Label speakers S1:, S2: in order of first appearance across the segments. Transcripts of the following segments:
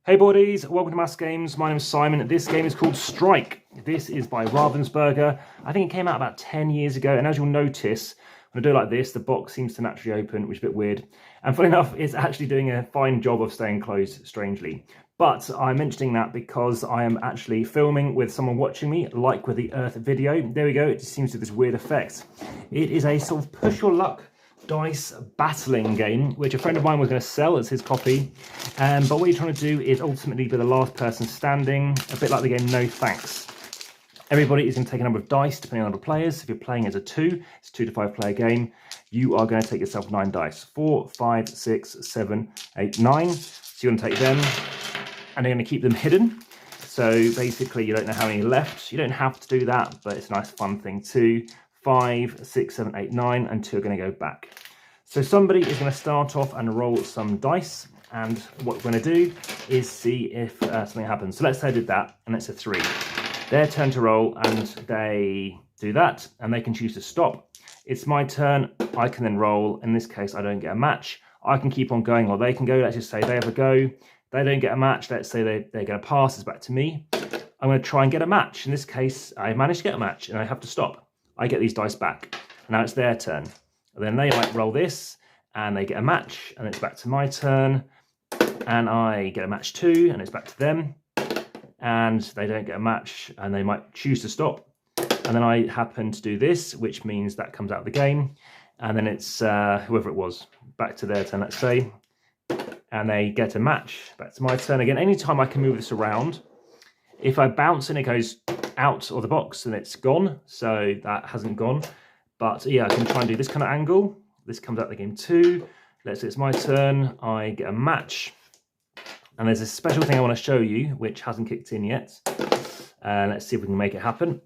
S1: Hey boardies, welcome to AmassGames. My name is Simon. This game is called Strike. This is by Ravensburger. I think it came out about 10 years ago, and as you'll notice, when I do it like this, the box seems to naturally open, which is a bit weird. And funny enough, it's actually doing a fine job of staying closed, strangely. But I'm mentioning that because I am actually filming with someone watching me, like with the Earth video. There we go, it just seems to have this weird effect. It is a sort of push your luck dice battling game, which a friend of mine was going to sell as his copy. But what you're trying to do is ultimately be the last person standing, a bit like the game No Thanks. Everybody is going to take a number of dice, depending on the number of players. If you're playing as a 2, it's a 2 to 5 player game, you are going to take yourself 9 dice. 4, 5, 6, 7, 8, 9. So you're going to take them, and you're going to keep them hidden. So basically, you don't know how many left. You don't have to do that, but it's a nice fun thing too. 5, 6, 7, 8, 9, and 2 are going to go back. So somebody is going to start off and roll some dice, and what we're going to do is see if something happens. So let's say I did that, and it's a 3. Their turn to roll, and they do that, and they can choose to stop. It's my turn. I can then roll. In this case, I don't get a match. I can keep on going, or they can go. Let's just say they have a go. They don't get a match. Let's say they're going to pass. It's back to me. I'm going to try and get a match. In this case, I managed to get a match, and I have to stop. I get these dice back, and now it's their turn. And then they might roll this, and they get a match, and it's back to my turn, and I get a match too, and it's back to them, and they don't get a match, and they might choose to stop. And then I happen to do this, which means that comes out of the game, and then it's whoever it was, back to their turn, let's say, and they get a match, back to my turn. Again, anytime I can move this around, if I bounce and it goes out of the box and it's gone, so that hasn't gone. But yeah, I can try and do this kind of angle. This comes out of the game too. Let's say it's my turn, I get a match. And there's a special thing I want to show you, which hasn't kicked in yet. Let's see if we can make it happen.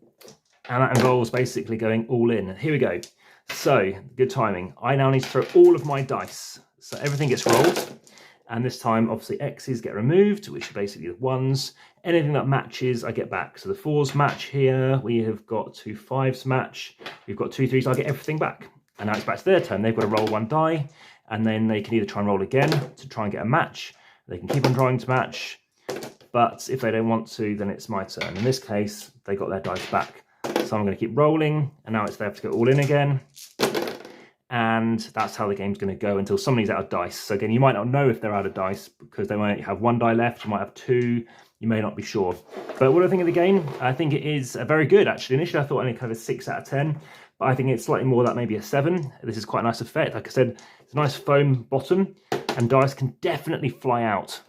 S1: And that involves basically going all in. Here we go. So, good timing. I now need to throw all of my dice. So everything gets rolled. And this time, obviously, X's get removed, which are basically the 1s. Anything that matches, I get back. So the 4s match here. We have got 2 5s match. We've got 2 3s. I get everything back. And now it's back to their turn. They've got to roll 1 die. And then they can either try and roll again to try and get a match. They can keep on trying to match. But if they don't want to, then it's my turn. In this case, they got their dice back. So I'm going to keep rolling. And now it's there to go all in again. And that's how the game's going to go until somebody's out of dice. So again, you might not know if they're out of dice because they might have 1 die left, you might have 2, you may not be sure. But what do I think of the game? I think it is very good, actually. Initially, I thought only kind of a 6 out of 10, but I think it's slightly more like maybe a 7. This is quite a nice effect. Like I said, it's a nice foam bottom, and dice can definitely fly out.